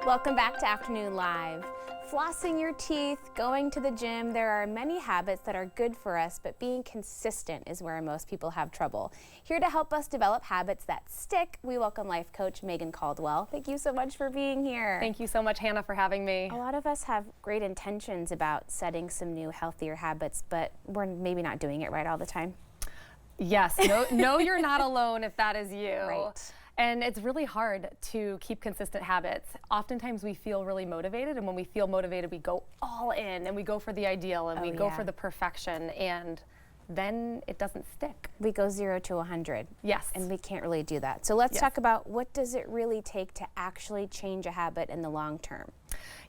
Welcome back to Afternoon Live. Flossing your teeth, going to the gym, there are many habits that are good for us, but being consistent is where most people have trouble. Here to help us develop habits that stick, we welcome life coach Megan Caldwell. Thank you so much for being here. Thank you so much, Hannah, for having me. A lot of us have great intentions about setting some new, healthier habits, but we're maybe not doing it right all the time. Yes, no, you're not alone if that is you. Right. And it's really hard to keep consistent habits. Oftentimes we feel really motivated, and when we feel motivated, we go all in and we go for the ideal and we go for the perfection, and then it doesn't stick. We go 0 to 100. Yes. And we can't really do that. So let's talk about, what does it really take to actually change a habit in the long term?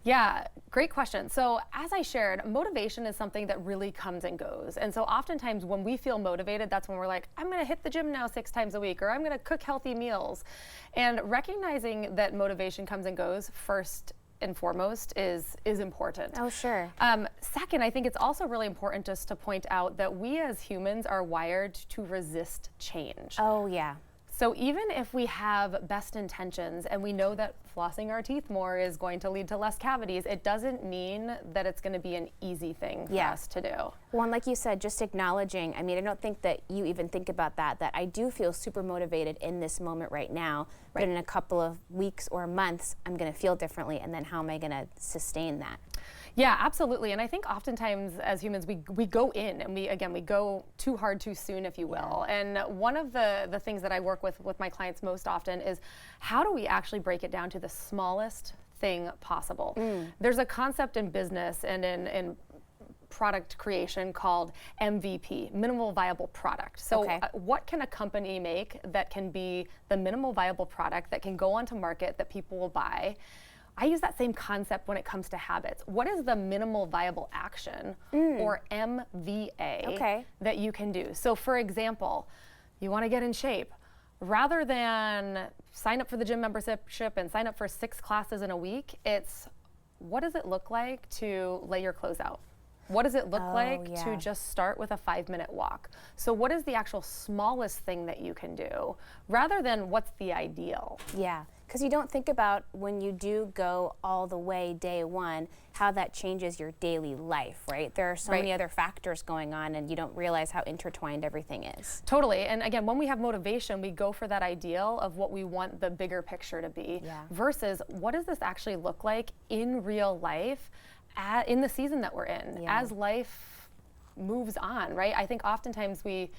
Yeah, great question. So as I shared, motivation is something that really comes and goes. And so oftentimes when we feel motivated, that's when we're like, I'm going to hit the gym now 6 times a week, or I'm going to cook healthy meals. And recognizing that motivation comes and goes first and foremost is important. Oh, sure. Second, I think it's also really important just to point out that we as humans are wired to resist change. Oh, yeah. So even if we have best intentions and we know that flossing our teeth more is going to lead to less cavities, it doesn't mean that it's going to be an easy thing for us to do. Well, and like you said, just acknowledging, I mean, I don't think that you even think about that I do feel super motivated in this moment right now, but in a couple of weeks or months, I'm going to feel differently, and then how am I going to sustain that? Yeah, absolutely. And I think oftentimes as humans, we go in and we go too hard too soon, if you will. And one of the things that I work with my clients most often is, how do we actually break it down to the smallest thing possible? There's a concept in business and in product creation called MVP, minimal viable product. So what can a company make that can be the minimal viable product that can go onto market that people will buy? I use that same concept when it comes to habits. What is the minimal viable action, or MVA, that you can do? So for example, you want to get in shape. Rather than sign up for the gym membership and sign up for 6 classes in a week, it's, what does it look like to lay your clothes out? What does it look like to just start with a 5-minute walk? So what is the actual smallest thing that you can do, rather than what's the ideal? Yeah, because you don't think about, when you do go all the way day one, how that changes your daily life, right? There are so many other factors going on, and you don't realize how intertwined everything is. Totally. And again, when we have motivation, we go for that ideal of what we want the bigger picture to be, versus what does this actually look like in real life, in the season that we're in, as life moves on, right? I think oftentimes we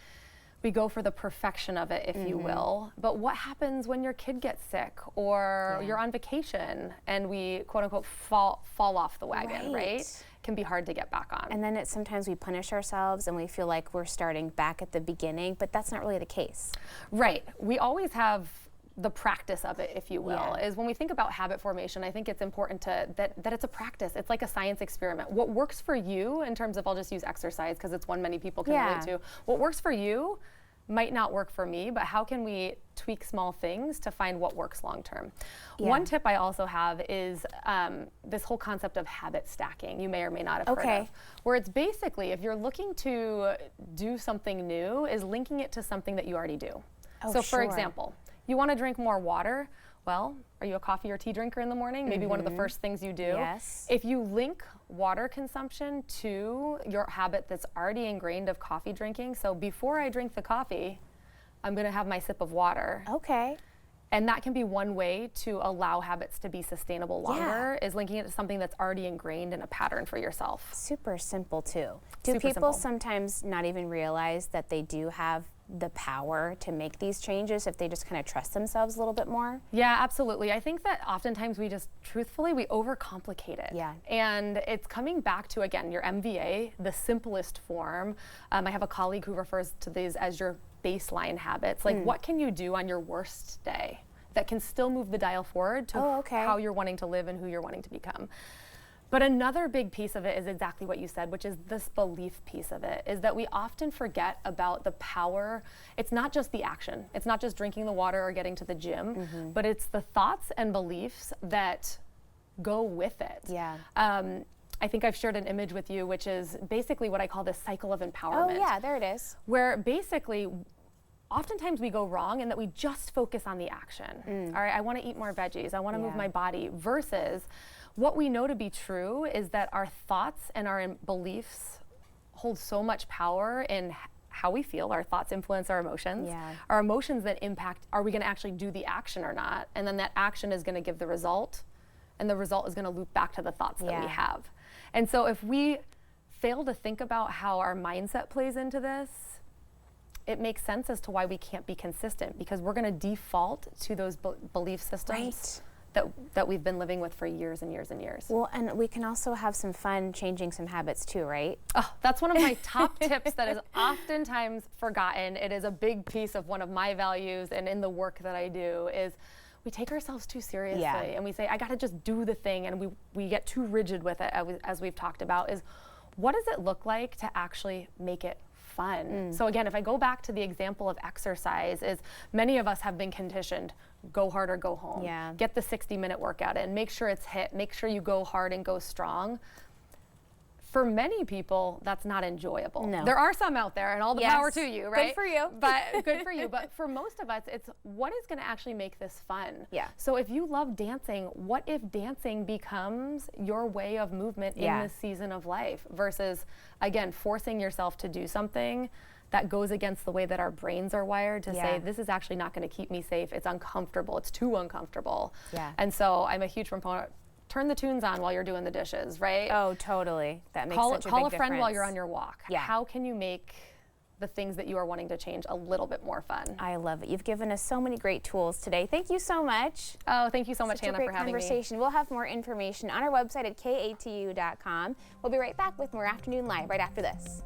go for the perfection of it, if you will, but what happens when your kid gets sick, or you're on vacation and we quote unquote fall off the wagon, right? It can be hard to get back on. And then sometimes we punish ourselves and we feel like we're starting back at the beginning, but that's not really the case. Right. We always have the practice of it, if you will, is when we think about habit formation, I think it's important that it's a practice. It's like a science experiment. What works for you in terms of, I'll just use exercise because it's one many people can relate to. What works for you might not work for me, but how can we tweak small things to find what works long term? One tip I also have is this whole concept of habit stacking. You may or may not have heard of, where it's basically, if you're looking to do something new, is linking it to something that you already do. So for example, you want to drink more water. Well, are you a coffee or tea drinker in the morning? Maybe one of the first things you do. Yes. If you link water consumption to your habit that's already ingrained of coffee drinking, so before I drink the coffee, I'm going to have my sip of water. Okay. And that can be one way to allow habits to be sustainable longer, is linking it to something that's already ingrained in a pattern for yourself. Super simple too. Do people sometimes not even realize that they do have the power to make these changes if they just kind of trust themselves a little bit more? Yeah, absolutely. I think that oftentimes we just, truthfully, we overcomplicate it. Yeah. And it's coming back to, again, your MVA, the simplest form. I have a colleague who refers to these as your baseline habits. Like, what can you do on your worst day that can still move the dial forward to how you're wanting to live and who you're wanting to become? But another big piece of it is exactly what you said, which is this belief piece of it, is that we often forget about the power. It's not just the action. It's not just drinking the water or getting to the gym, but it's the thoughts and beliefs that go with it. Yeah. I think I've shared an image with you, which is basically what I call this cycle of empowerment. Oh yeah, there it is. Where basically oftentimes we go wrong in that we just focus on the action. All right, I want to eat more veggies. I want to move my body, versus what we know to be true is that our thoughts and our beliefs hold so much power in how we feel. Our thoughts influence our emotions. Our emotions then impact, are we going to actually do the action or not? And then that action is going to give the result, and the result is going to loop back to the thoughts that we have. And so if we fail to think about how our mindset plays into this, it makes sense as to why we can't be consistent, because we're going to default to those belief systems that we've been living with for years and years and years. Well, and we can also have some fun changing some habits too, right? Oh, that's one of my top tips that is oftentimes forgotten. It is a big piece of one of my values, and in the work that I do, is we take ourselves too seriously and we say, I got to just do the thing, and we get too rigid with it, as we've talked about. Is what does it look like to actually make it fun? So again, if I go back to the example of exercise, is many of us have been conditioned, go hard or go home. Get the 60-minute workout in, make sure it's hit, make sure you go hard and go strong. For many people, that's not enjoyable. There are some out there, and all the power to you, right? Good for you. But good for you. But for most of us, it's what is going to actually make this fun. So if you love dancing, what if dancing becomes your way of movement in this season of life, versus, again, forcing yourself to do something that goes against the way that our brains are wired to say, this is actually not going to keep me safe. It's uncomfortable. It's too uncomfortable. And so I'm a huge proponent. Turn the tunes on while you're doing the dishes, right? Oh, totally. That makes such a big difference. Call a friend while you're on your walk. How can you make the things that you are wanting to change a little bit more fun? I love it. You've given us so many great tools today. Thank you so much. Oh, thank you so much, Hannah, for having me. We'll have more information on our website at katu.com. We'll be right back with more Afternoon Live right after this.